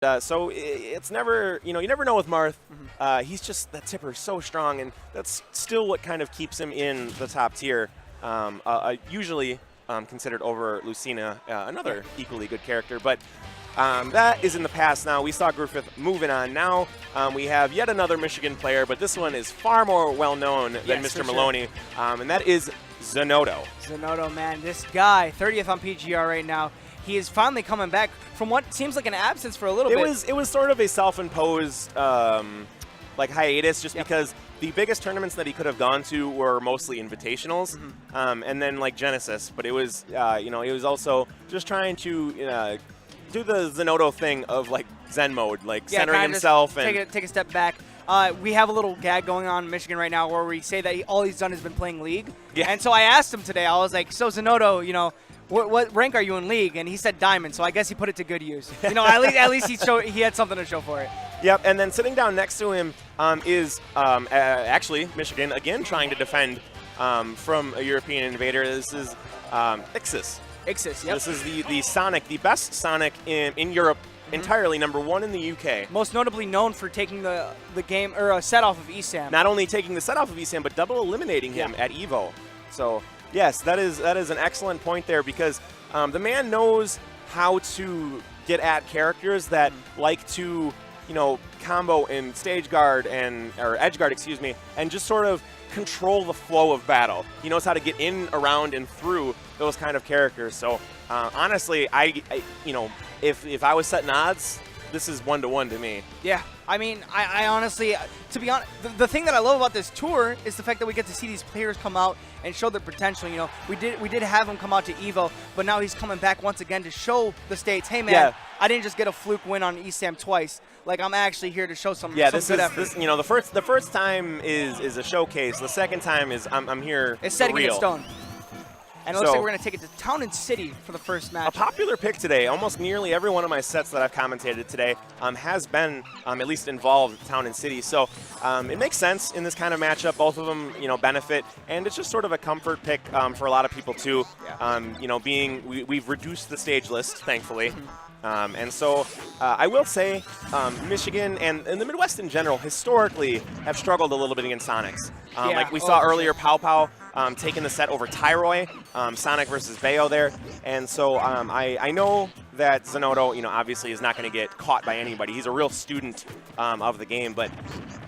So it's never, you never know with Marth. He's just, that tipper is so strong, and that's still what kind of keeps him in the top tier. Usually considered over Lucina, another equally good character. But that is in the past now. We saw Griffith moving on. Now we have yet another Michigan player, but this one is far more well-known than Mr. Maloney, and that is Zinoto. Zinoto, man, this guy, 30th on PGR right now. He is finally coming back from what seems like an absence for a little bit. It was sort of a self-imposed like hiatus, just because the biggest tournaments that he could have gone to were mostly invitationals, and then like Genesis. But it was he was also just trying to do the Zinoto thing of like Zen mode, like centering himself and take a step back. We have a little gag going on in Michigan right now where we say that all he's done has been playing League. Yeah. And so I asked him today, I was like, so Zinoto, what rank are you in League? And he said Diamond, so I guess he put it to good use. At least he had something to show for it. Yep, and then sitting down next to him is actually Michigan, again trying to defend from a European invader. This is Ixis. Ixis, yep. This is the Sonic, the best Sonic in Europe, entirely #1 in the UK. Most notably known for taking the game, or a set off of ESAM. Not only taking the set off of ESAM, but double eliminating him at EVO. So yes, that is an excellent point there, because the man knows how to get at characters that like to, combo in stage guard or edge guard, excuse me, and just sort of control the flow of battle. He knows how to get in, around, and through those kind of characters. So honestly, if I was setting odds, this is 1-to-1 to me. Yeah, I mean, I honestly, to be honest, the thing that I love about this tour is the fact that we get to see these players come out and show their potential. We did have him come out to EVO, but now he's coming back once again to show the States, hey man, I didn't just get a fluke win on ESAM twice. Like, I'm actually here to show some good effort. The first time is a showcase. The second time is I'm here. It's setting for real. it in stone. And it looks like we're going to take it to Town and City for the first match. A popular pick today. Almost nearly every one of my sets that I've commentated today has been at least involved Town and City. So it makes sense in this kind of matchup. Both of them, benefit, and it's just sort of a comfort pick for a lot of people too. Yeah. We've reduced the stage list, thankfully. And so I will say Michigan and the Midwest in general historically have struggled a little bit against Sonics. Like we saw earlier, Pow Pow taking the set over Tyroy, Sonic versus Bayo there. And so I know that Zinoto, obviously is not going to get caught by anybody. He's a real student of the game, but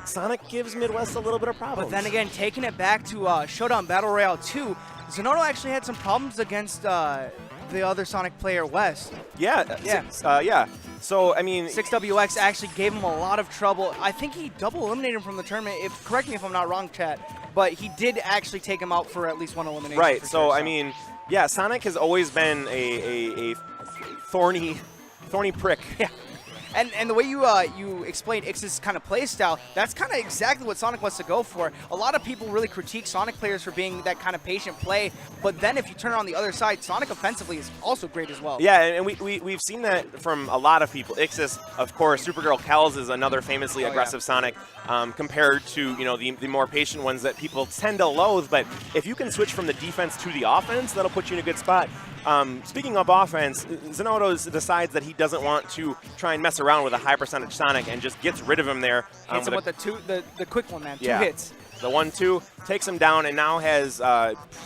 Sonic gives Midwest a little bit of problems. But then again, taking it back to Showdown Battle Royale 2, Zinoto actually had some problems against the other Sonic player, West. Yeah. So, I mean, 6WX actually gave him a lot of trouble. I think he double eliminated him from the tournament. Correct me if I'm not wrong, chat, but he did actually take him out for at least one elimination. Right. So, I mean, yeah, Sonic has always been a thorny prick. Yeah. And the way you explained Ixis' kind of play style, that's kind of exactly what Sonic wants to go for. A lot of people really critique Sonic players for being that kind of patient play, but then if you turn it on the other side, Sonic offensively is also great as well. Yeah, and we've seen that from a lot of people. Ixis, of course, Supergirl Kells is another famously aggressive Sonic compared to the more patient ones that people tend to loathe. But if you can switch from the defense to the offense, that'll put you in a good spot. Speaking of offense, Zinoto decides that he doesn't want to try and mess around with a high percentage Sonic and just gets rid of him there. Hits him with the quick one, man. 2 hits. The 1-2 takes him down and now has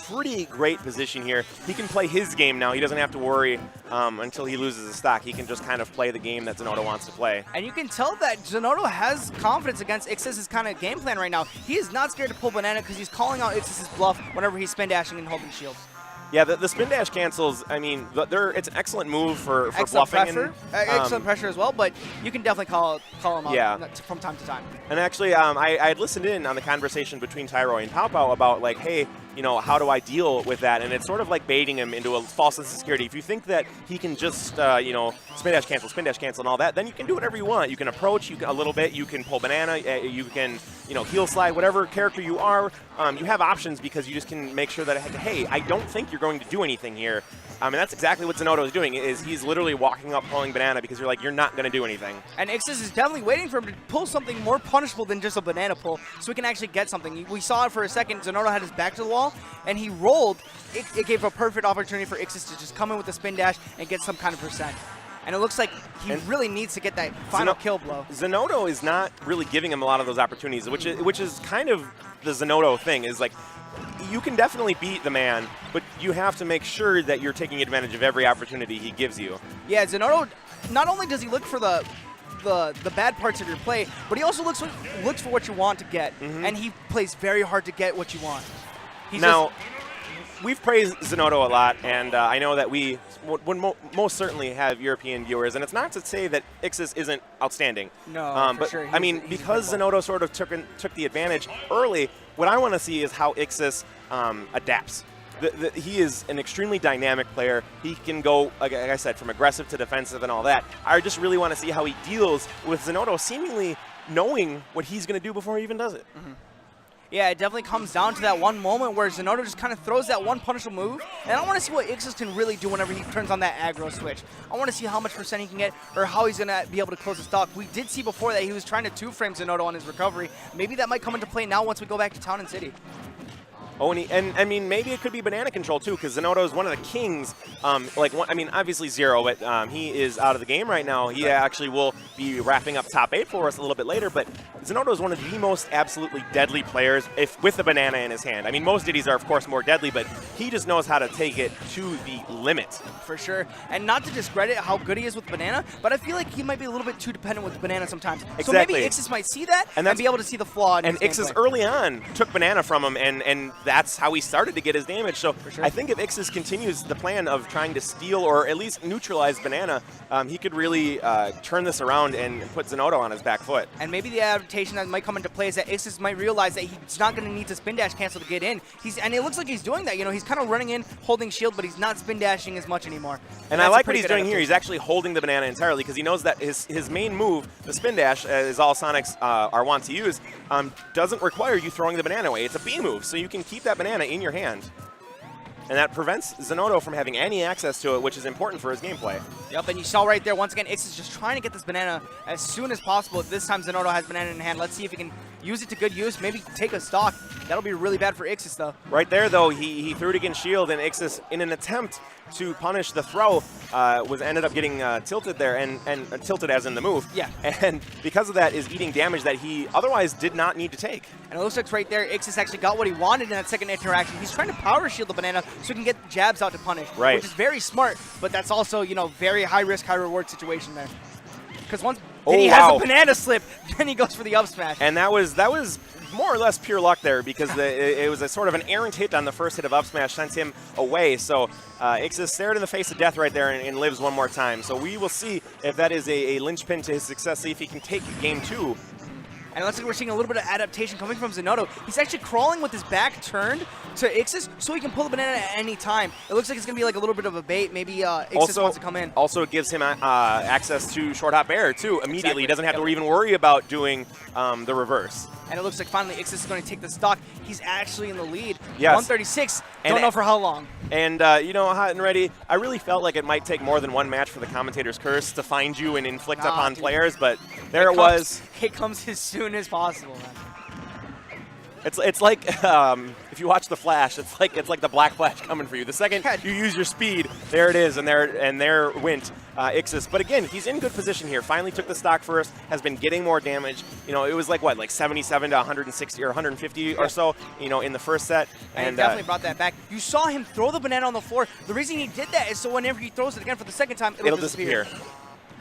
pretty great position here. He can play his game now. He doesn't have to worry until he loses his stock. He can just kind of play the game that Zinoto wants to play. And you can tell that Zinoto has confidence against Ixis' kind of game plan right now. He is not scared to pull Banana because he's calling out Ixis' bluff whenever he's spin dashing and holding shield. Yeah, the spin dash cancels, I mean, it's an excellent move for bluffing. Excellent pressure as well, but you can definitely call him out from time to time. And actually, I had listened in on the conversation between Tyroy and Pow Pow about, like, hey, how do I deal with that? And it's sort of like baiting him into a false sense of security. If you think that he can just, spin dash cancel, and all that, then you can do whatever you want. You can approach a little bit. You can pull Banana. You can, heel slide, whatever character you are. You have options because you just can make sure that, hey, I don't think you're going to do anything here. And that's exactly what Zinoto is doing, is he's literally walking up pulling Banana because you're like, you're not going to do anything. And Ixis is definitely waiting for him to pull something more punishable than just a Banana pull so we can actually get something. We saw it for a second. Zinoto had his back to the wall, and he rolled. It gave a perfect opportunity for Ixis to just come in with the spin dash and get some kind of percent. And it looks like he really needs to get that final kill blow. Zinoto is not really giving him a lot of those opportunities, which is kind of the Zinoto thing, is like, you can definitely beat the man, but you have to make sure that you're taking advantage of every opportunity he gives you. Yeah, Zinoto, not only does he look for the bad parts of your play, but he also looks for what you want to get, and he plays very hard to get what you want. We've praised Zinoto a lot, and I know that we would most certainly have European viewers, and it's not to say that Ixis isn't outstanding. No, but sure. I mean, because Zinoto sort of took the advantage early, what I want to see is how Ixis adapts. He is an extremely dynamic player. He can go, like I said, from aggressive to defensive and all that. I just really want to see how he deals with Zinoto seemingly knowing what he's going to do before he even does it. Yeah, it definitely comes down to that one moment where Zinoto just kind of throws that one punishable move, and I want to see what Ixis can really do whenever he turns on that aggro switch. I want to see how much percent he can get, or how he's going to be able to close the stock. We did see before that he was trying to two-frame Zinoto on his recovery. Maybe that might come into play now once we go back to Town and City. Oh, and I mean, maybe it could be banana control too, because Zinoto is one of the kings. I mean, obviously Zero, but he is out of the game right now. He actually will be wrapping up top 8 for us a little bit later. But Zinoto is one of the most absolutely deadly players with a banana in his hand. I mean, most Diddies are of course more deadly, but he just knows how to take it to the limit. For sure, and not to discredit how good he is with banana, but I feel like he might be a little bit too dependent with banana sometimes. Exactly. So maybe Ixis might see that and be able to see the flaw in his Ixis gameplay. early on took banana from him, and that's how he started to get his damage. So sure. I think if Ixis continues the plan of trying to steal or at least neutralize banana, he could really turn this around and put Zinoto on his back foot. And maybe the adaptation that might come into play is that Ixis might realize that he's not going to need to spin dash cancel to get in. And it looks like he's doing that. You know, he's kind of running in, holding shield, but he's not spin dashing as much anymore. And I like what he's doing here. He's actually holding the banana entirely because he knows that his main move, the spin dash, as all Sonics are wont to use, doesn't require you throwing the banana away. It's a B move, so you can keep that banana in your hand. And that prevents Zinoto from having any access to it, which is important for his gameplay. Yep, and you saw right there, once again, Ixis just trying to get this banana as soon as possible. This time Zinoto has banana in hand. Let's see if he can use it to good use, maybe take a stock. That'll be really bad for Ixis, though. Right there, though, he threw it against shield, and Ixis, in an attempt to punish the throw, ended up getting tilted there, and tilted as in the move. Yeah. And because of that, is eating damage that he otherwise did not need to take. And it looks like right there, Ixis actually got what he wanted in that second interaction. He's trying to power shield the banana so he can get jabs out to punish, right, which is very smart, but that's also, you know, very high risk, high reward situation there. Because once Diddy has a banana slip, then he goes for the up smash. And that was more or less pure luck there, because it was a sort of an errant hit on the first hit of up smash, sent him away. So Ixis stared in the face of death right there and lives one more time. So we will see if that is a linchpin to his success, see if he can take game 2. And it looks like we're seeing a little bit of adaptation coming from Zinoto. He's actually crawling with his back turned to Ixis so he can pull the banana at any time. It looks like it's going to be like a little bit of a bait. Maybe Ixis wants to come in. Also, it gives him access to short hop air, too, immediately. Exactly. He doesn't have to even worry about doing the reverse. And it looks like finally Ixis is going to take the stock. He's actually in the lead. Yes. 136. Don't know for how long. And, you know, Hot and Ready, I really felt like it might take more than one match for the commentator's curse to find you and inflict upon players, but there it was. It comes as soon as possible, man. It's like if you watch The Flash, it's like the Black Flash coming for you. The second you use your speed, there it is, and there went Ixis. But again, he's in good position here. Finally took the stock first, has been getting more damage. You know, it was like 77 to 160 or 150 or so, you know, in the first set. And he definitely brought that back. You saw him throw the banana on the floor. The reason he did that is so whenever he throws it again for the second time, it'll disappear.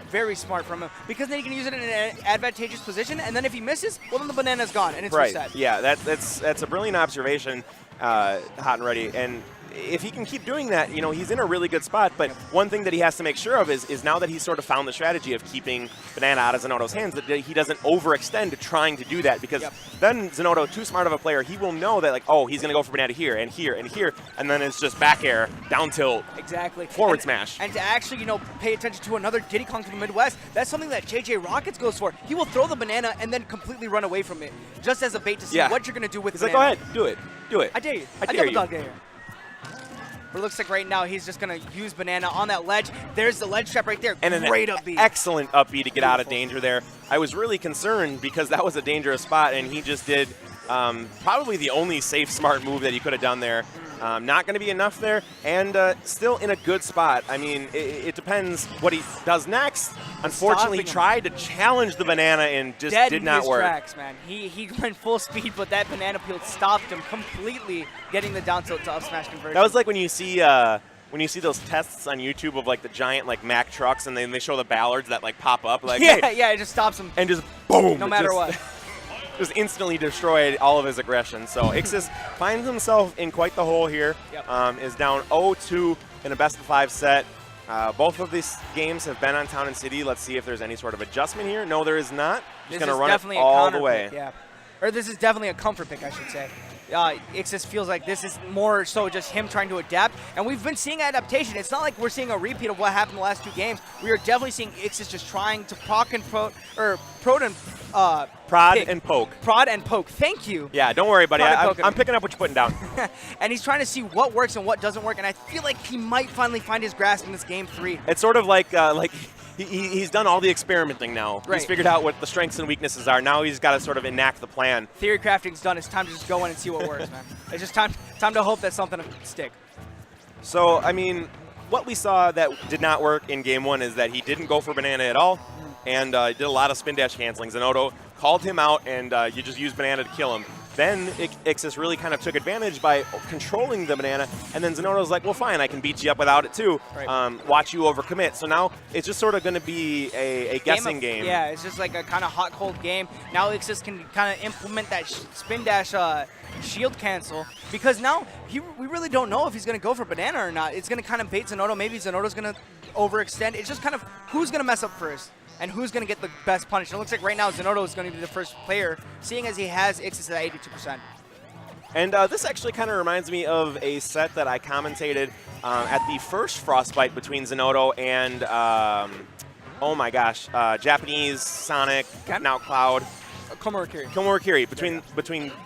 Very smart from him, because then he can use it in an advantageous position, and then if he misses, well, then the banana's gone, and it's reset. Yeah, that's a brilliant observation, Hot and Ready. And if he can keep doing that, you know, he's in a really good spot. But one thing that he has to make sure of is now that he's sort of found the strategy of keeping banana out of Zinoto's hands, that he doesn't overextend trying to do that, because then Zinoto, too smart of a player, he will know that, like, oh, he's going to go for banana here and here and here, and then it's just back air, down tilt, forward smash. And to actually, you know, pay attention to another Diddy Kong from the Midwest, that's something that JJ Rockets goes for. He will throw the banana and then completely run away from it, just as a bait to see what you're going to do with banana. He's like, go ahead, do it, do it. I dare you. I dare you. Dog dare you. But it looks like right now he's just going to use banana on that ledge. There's the ledge trap right there. And great up B. Excellent up B to get out of danger there. I was really concerned because that was a dangerous spot, and he just did probably the only safe, smart move that he could have done there. Not going to be enough there, and still in a good spot. I mean, it depends what he does next. Unfortunately, tried to challenge the banana and just did not work. Tracks, man. He went full speed, but that banana peel stopped him completely, getting the down tilt to up smash conversion. That was like when you see those tests on YouTube of like the giant like Mack trucks, and then they show the Ballards that like pop up, like yeah, hey, yeah, it just stops him, and just boom, no matter what. Just instantly destroyed all of his aggression. So Ixis finds himself in quite the hole here. Yep. Is down 0-2 in a best-of-5 set. Both of these games have been on Town and City. Let's see if there's any sort of adjustment here. No, there is not. Just going to run it all the way. Pick, yeah. Or this is definitely a comfort pick, I should say. Ixis feels like this is more so just him trying to adapt, and we've been seeing adaptation. It's not like we're seeing a repeat of what happened the last 2 games. We are definitely seeing Ixis just trying to prod and poke. Prod and poke. Thank you. Yeah, don't worry, buddy. I'm picking up what you're putting down. And he's trying to see what works and what doesn't work, and I feel like he might finally find his grasp in this game 3. It's sort of like he's done all the experimenting now. Right. He's figured out what the strengths and weaknesses are. Now he's got to sort of enact the plan. Theory crafting's done. It's time to just go in and see what works, man. It's just time to hope that something will stick. So, I mean, what we saw that did not work in game 1 is that he didn't go for banana at all, and did a lot of spin dash canceling. Zinoto called him out, and you just used banana to kill him. Then Ixis really kind of took advantage by controlling the banana, and then Zinoto's like, well, fine, I can beat you up without it too. Right. Watch you overcommit. So now it's just sort of going to be a guessing game. Yeah, it's just like a kind of hot-cold game. Now Ixis can kind of implement that spin dash shield cancel, because now we really don't know if he's going to go for banana or not. It's going to kind of bait Zinoto. Maybe Zinoto's going to overextend. It's just kind of who's going to mess up first and who's going to get the best punish. And it looks like right now Zinoto is going to be the first player, seeing as he has Ixis at 82%. And this actually kind of reminds me of a set that I commentated at the first Frostbite between Zinoto and, oh my gosh, Japanese Sonic, now Cloud. Komurikiri. Between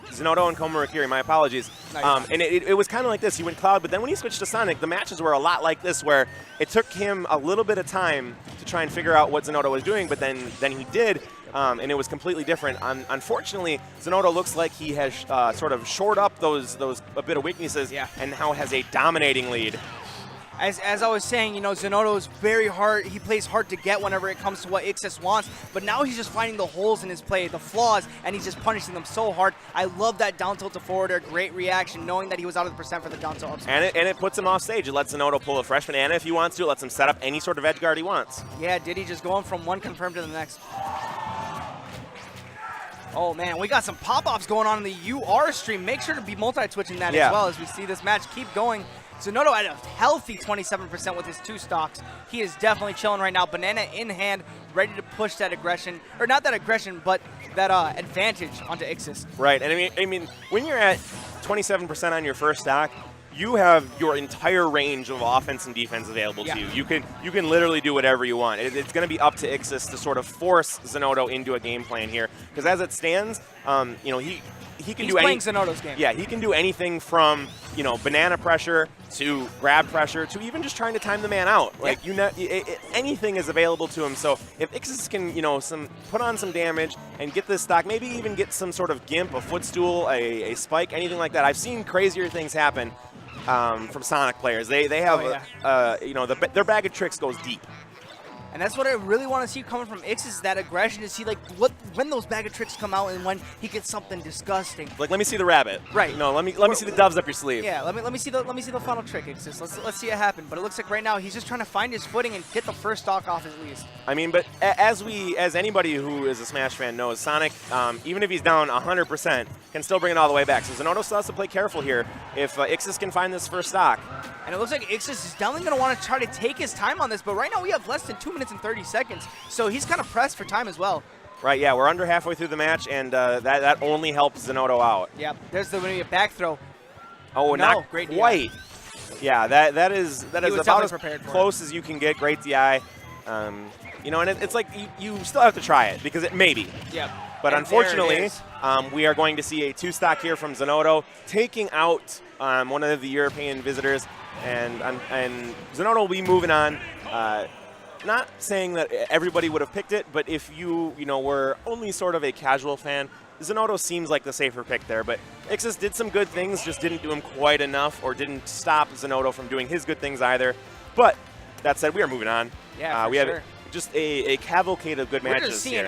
Zinoto and Komurikiri, my apologies. Nice. And it was kind of like this. He went Cloud, but then when he switched to Sonic, the matches were a lot like this, where it took him a little bit of time to try and figure out what Zinoto was doing, but then he did, and it was completely different. Unfortunately, Zinoto looks like he has sort of shored up those a bit of weaknesses, and now has a dominating lead. As I was saying, you know, Zinoto is very hard. He plays hard to get whenever it comes to what Ixis wants, but now he's just finding the holes in his play, the flaws, and he's just punishing them so hard. I love that down tilt to forward air. Great reaction, knowing that he was out of the percent for the down tilt up smash. And it puts him off stage. It lets Zinoto pull a fresh banana if he wants to. It lets him set up any sort of edge guard he wants. Yeah, Diddy just going from one confirmed to the next. Oh, man, we got some pop-offs going on in the UR stream. Make sure to be multi-twitching that as well as we see this match keep going. Zinoto at a healthy 27% with his 2 stocks. He is definitely chilling right now. Banana in hand, ready to push that aggression, or not that aggression, but that advantage onto Ixis. Right, and I mean, when you're at 27% on your first stock, you have your entire range of offense and defense available to you. You can literally do whatever you want. It's going to be up to Ixis to sort of force Zinoto into a game plan here, because as it stands, you know, he can do playing Zinoto's game. Yeah, he can do anything from, you know, banana pressure to grab pressure to even just trying to time the man out. Like, anything is available to him. So if Ixis can, you know, put on some damage and get this stock, maybe even get some sort of gimp, a footstool, a spike, anything like that. I've seen crazier things happen from Sonic players. They have, you know, their bag of tricks goes deep. And that's what I really want to see coming from Ixis, is that aggression, to see like when those bag of tricks come out and when he gets something disgusting. Like, let me see the rabbit. Right. No, let me see the doves up your sleeve. Yeah, let me see the final trick, Ixis. Let's see it happen. But it looks like right now he's just trying to find his footing and get the first stock off at least. I mean, but as anybody who is a Smash fan knows, Sonic, even if he's down 100%, can still bring it all the way back. So Zinoto still has to play careful here if Ixis can find this first stock. And it looks like Ixis is definitely going to want to try to take his time on this, but right now we have less than 2 minutes and 30 seconds, so he's kind of pressed for time as well. Right, yeah, we're under halfway through the match, and that only helps Zinoto out. Yep, there's the back throw. Oh, no, not great quite. DI. Yeah, that is about as close it. as you can get. Great DI. You know, and it's like you still have to try it, because it may be. Yep. But and unfortunately, we are going to see a 2-stock here from Zinoto, taking out one of the European visitors, and Zinoto will be moving on. not saying that everybody would have picked it, but if you were only sort of a casual fan, Zinoto seems like the safer pick there. But Ixis did some good things, just didn't do them quite enough, or didn't stop Zinoto from doing his good things either. But that said, we are moving on. Yeah, we have just a cavalcade of good matches seeing here.